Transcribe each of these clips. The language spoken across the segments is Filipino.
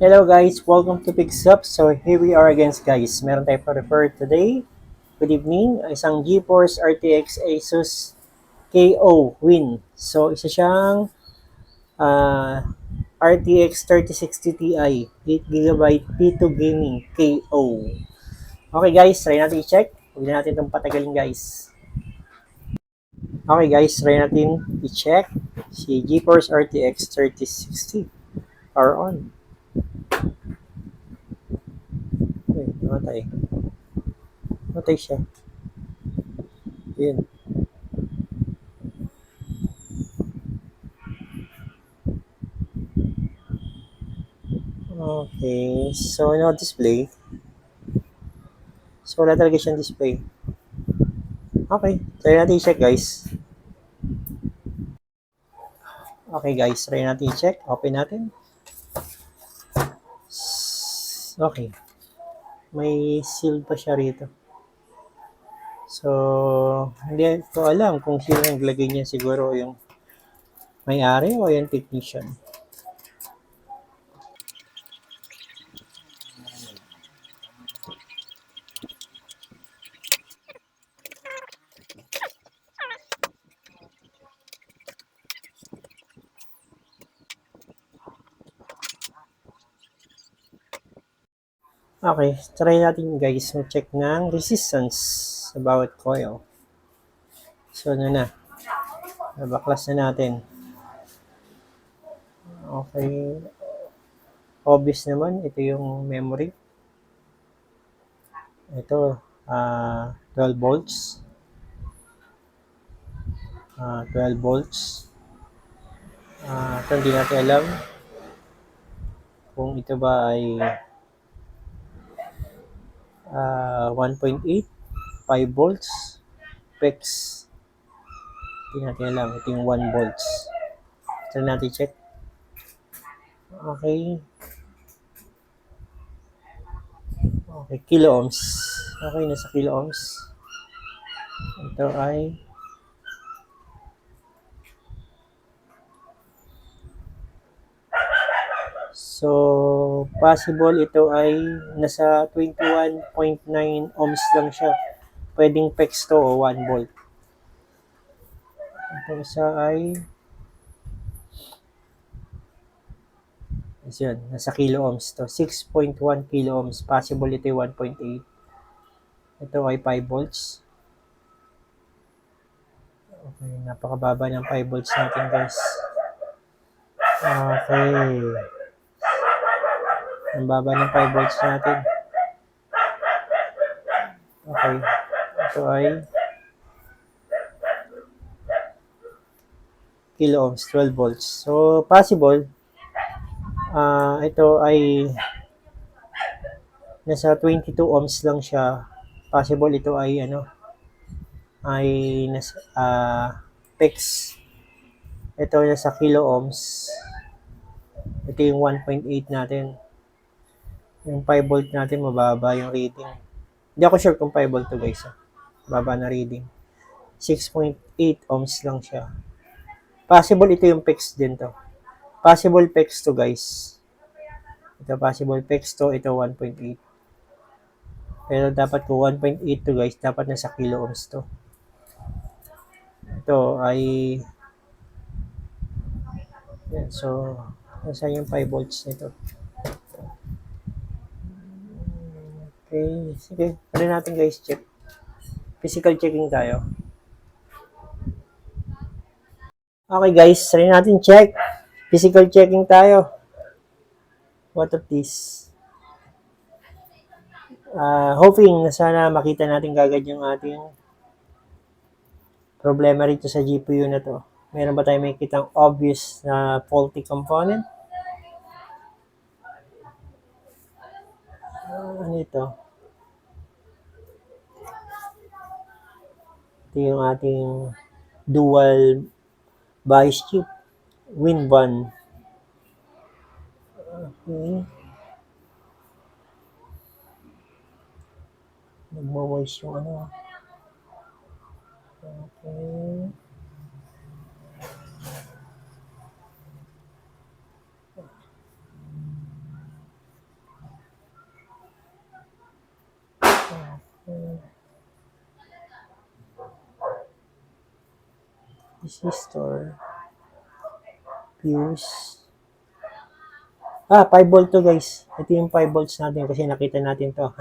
Hello guys, welcome to Picks Up. So here we are again guys. Meron tayo pa-refer today. Good evening. Isang GeForce RTX Asus KO Win. So isa siyang RTX 3060 Ti 8GB P2 Gaming KO. Okay guys, try natin i-check. Huwag na natin itong patagalin guys. Okay guys, try natin i-check si GeForce RTX 3060. Power on. Okay, namatay. Namatay siya. Yun. Okay, so no display. So wala talaga siyang display. Okay, try natin i-check guys. Okay guys, try natin i-check. Open natin. Okay, may seal pa siya rito. So, hindi ko alam kung sino naglagay niya, siguro yung may-ari o yung technician. Okay, try natin guys check ng resistance sa bawat coil. So, ano na, nabaklas na natin. Okay, obvious naman, ito yung memory. Ito, 12 volts. 12 volts. Ito hindi natin alam kung ito ba ay 1.8, 5 volts, PEX. Hindi natin alam. Ito yung 1 volts. Ito natin check. Okay. Okay, kilo ohms. Okay, nasa kilo ohms. Ito ay so possible ito ay nasa 21.9 ohms lang siya. Pwedeng PEX to o 1 volt. Ito isa ay yun, nasa kilo ohms to. 6.1 kilo ohms. Possible ito ay 1.8. Ito ay 5 volts. Okay, napakababa ng 5 volts natin guys. Okay. Ang baba ng 5 volts natin. Okay. Ito ay kilo ohms, 12 volts. So, possible, ito ay nasa 22 ohms lang siya. Possible ito ay ay nasa PEX. Ito nasa kilo ohms. Ito yung 1.8 natin. Yung 5 volt natin mababa yung reading. Hindi ako sure kung 5 volt to guys. Baba na reading. 6.8 ohms lang siya. Possible ito yung PEX din to. Possible PEX to guys. Ito possible PEX to, ito 1.8. Pero dapat ko 1.8 to guys, dapat nasa kilo ohms to. Ito ay yan, so nasa yung 5 volts nito. Okay, sige. Ano natin guys, check. Physical checking tayo. Okay guys, try natin check. Physical checking tayo. What of this? Hoping na sana makita natin kagad yung ating problema rito sa GPU na to. Meron ba tayong makikitang obvious na faulty component? Ano ito? Ito yung ating dual bias chip. Win1. Okay. Nagmo-voice yung ano. Okay. resistor, fuse. 5 volt to guys. Ito yung 5 volts natin kasi nakita natin to.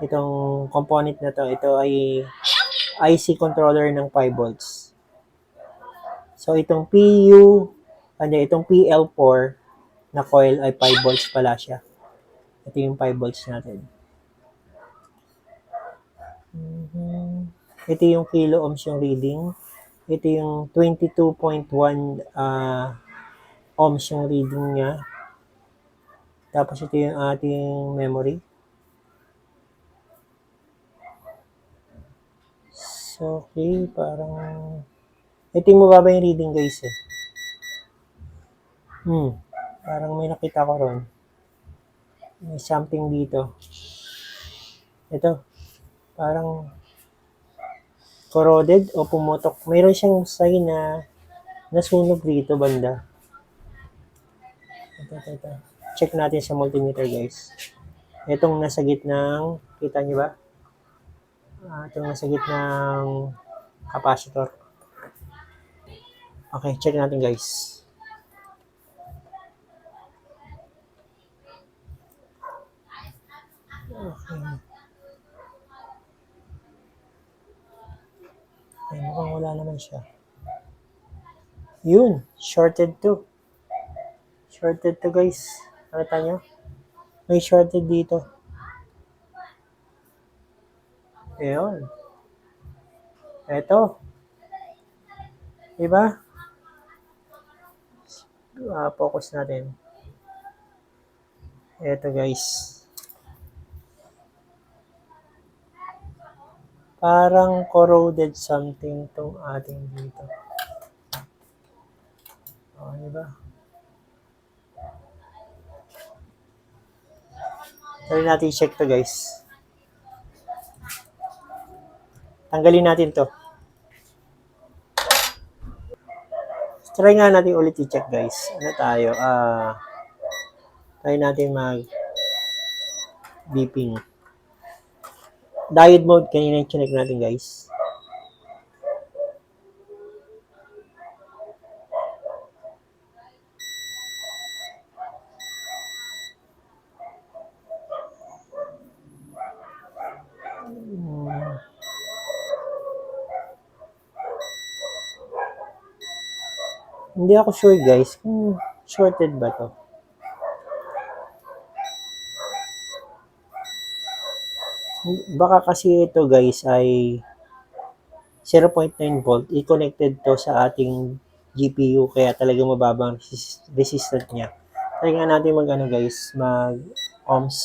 Itong component na to, ito ay IC controller ng 5 volts. So itong itong PL4 na coil ay 5 volts pala siya. Ito yung 5 volts natin. Ito yung kilo ohms yung reading. Ito yung 22.1 ohms yung reading niya. Tapos ito yung ating memory. So, okay, parang ito yung mababa yung reading guys eh. Parang may nakita ko ron. May something dito. Ito, parang corroded o pumutok. Mayroon siyang sign na nasunog dito banda. Ito. Check natin sa multimeter guys. Itong nasa gitnang, kita niyo ba? Itong nasa gitnang capacitor. Okay, check natin guys. Okay. Ay, mukhang wala naman siya. Yun, shorted to. Shorted to guys. Nakita nyo? May shorted dito. Ayun. Eto. Diba? Focus natin. Eto guys. Parang corroded something tong ating dito. Diba? Try natin check to guys. Tanggalin natin to. Try nga natin ulit i-check guys. Ano tayo? Try natin beeping. Diode mode, kanina yung chinek natin guys. Hindi ako sure guys kung shorted ba to. Baka kasi ito guys ay 0.9 volt. I-connected to sa ating GPU kaya talaga mababang resistant niya. Try nga natin mag ohms.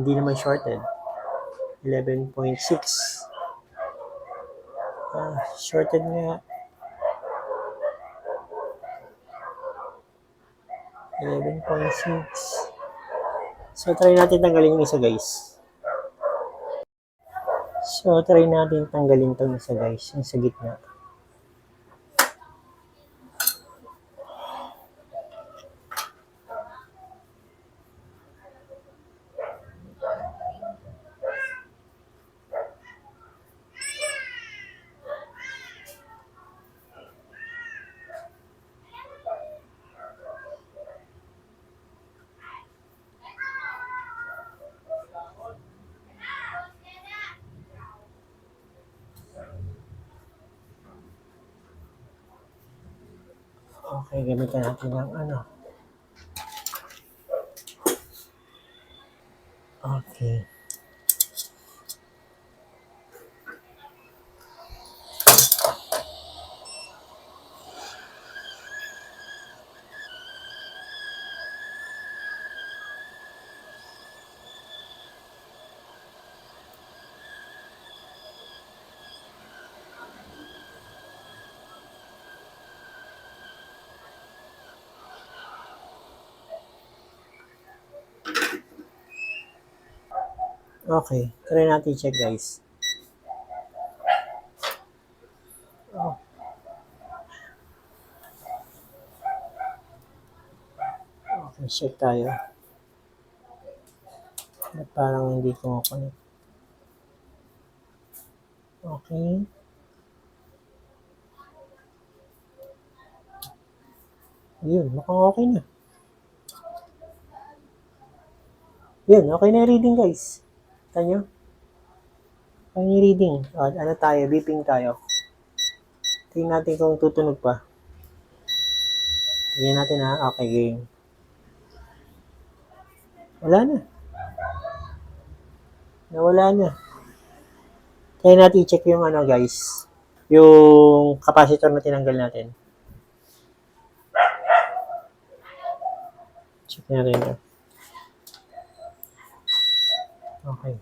Hindi naman shorted. 11.6. Shorted nga. 11.6. So, try natin tanggalin yung isa guys. So, try natin tanggalin itong isa guys. Yung sa gitna. Okay, gamitan natin ng Okay. Okay, try natin check guys. check tayo. At parang hindi ko connect. Okay. Yun, mukhang okay na. Yun, okay na yung reading guys. Kita nyo? Okay na yung reading. Ano tayo, beeping tayo. Tingnan natin kung tutunog pa. Tingnan natin ha. Okay, game. Wala na. Nawala na. Kaya natin i-check yung ano guys. Yung capacitor na tinanggal natin. Check natin ito. Okay.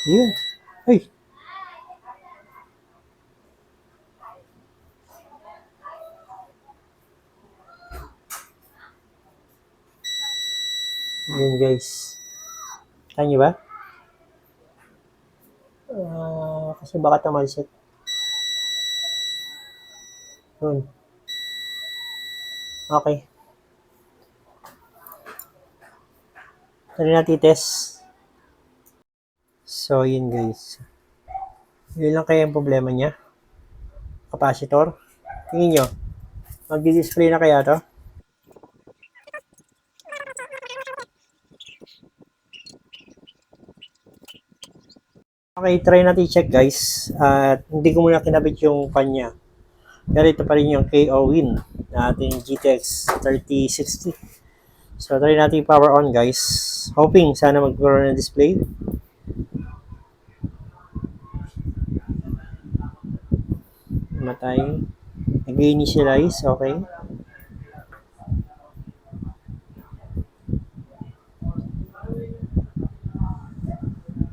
Yun. Ay. Yun guys. Kaya nyo ba? Kasi baka tamalsik. Yun. Okay. Try natin test. So, yun guys. Yun lang kaya yung problema niya. Capacitor. Tingin nyo. Magdi-display na kaya to? Okay, try natin i-check guys. At hindi ko muna kinabit yung pan niya. Pero ito pa rin yung KO Win na ating GTX 3060. So, try natin power on guys. Hoping sana magkaroon ng display. Matay. Nag-initialize. Okay.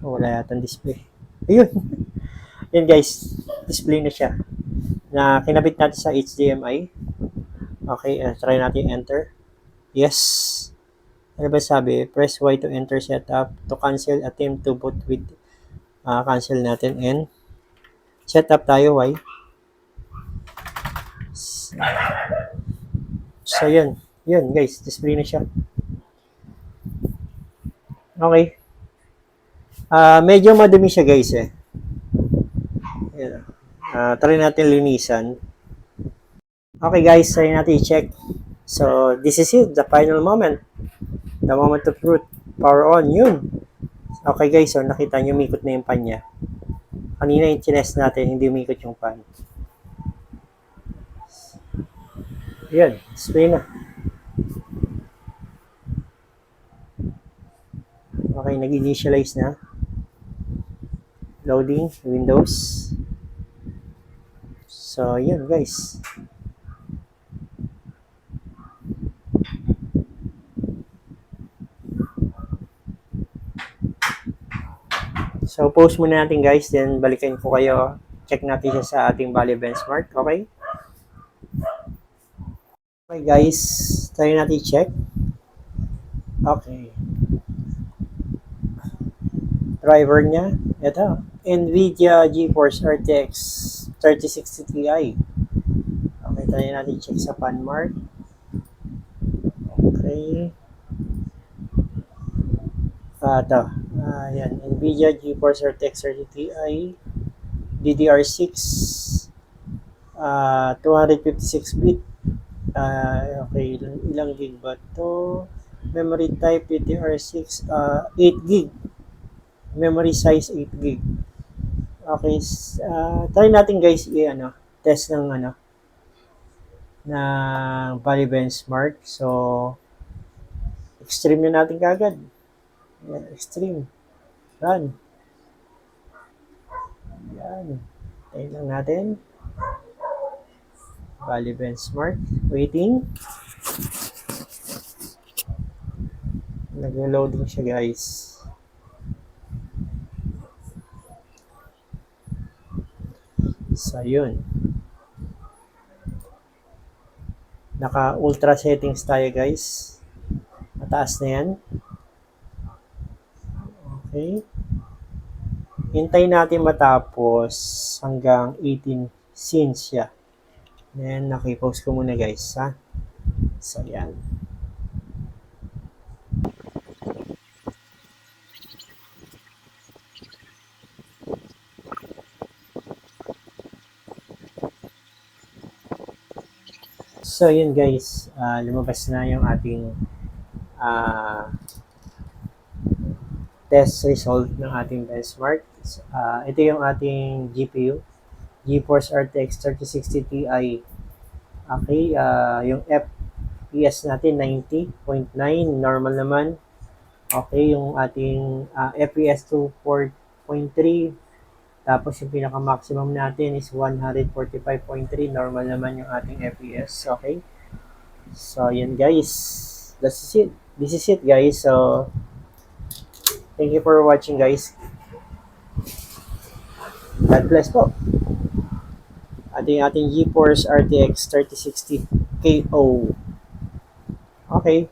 Wala yata ang display. Ayun. Yan guys. Display na siya. Na kinabit natin sa HDMI. Okay. Try natin enter. Yes. Ano ba sabi? Press Y to enter setup. To cancel, attempt to boot with cancel natin and setup tayo Y. So, yun. Yun, guys. Display na siya. Okay. Medyo madumi siya, guys, eh. Yan. Try natin linisan. Okay, guys. Try natin i-check. So, this is it. The final moment. The moment of truth. Power on. Yun. Okay, guys. So, nakita nyo, umikot na yung pan niya. Kanina yung chinest natin, hindi umikot yung pan. Yan. Display na. Okay, nag-initialize na. Loading, Windows. So, yun guys. So, post muna natin guys, then balikan ko kayo. Check natin siya sa ating Bali benchmark, okay? Okay guys, try natin check. Okay. Driver niya, ito. NVIDIA GeForce RTX 3060 Ti. Okay, try natin check sa panmark. Okay. Ito. Yan. NVIDIA GeForce RTX 30 Ti. DDR6. 256-bit. Okay, ilang gig ba to? Memory type DDR6, 8 gig. Memory size 8 gig. Okay, try natin guys test ng Bali benchmark. So, extreme na natin kagad. Yan, extreme. Run. Yan. Tayo lang natin. Bali benchmark. Waiting. Nag-loading siya guys. So, yun. Naka-ultra settings tayo guys. Mataas na yan. Okay. Hintay natin matapos hanggang 18 scenes siya. Then, nakipost ko muna guys, ha? So, yan. So, yun guys. Lumabas na yung ating test result ng ating benchmark. Ito yung ating GPU. GeForce RTX 3060 Ti. Okay, yung FPS natin 90.9, normal naman. Okay, yung ating FPS 24.3. Tapos yung pinaka-maximum natin is 145.3, normal naman yung ating FPS. Okay. So, yan guys. This is it guys. So, thank you for watching guys. God bless po. Ating GeForce RTX 3060 KO. Okay.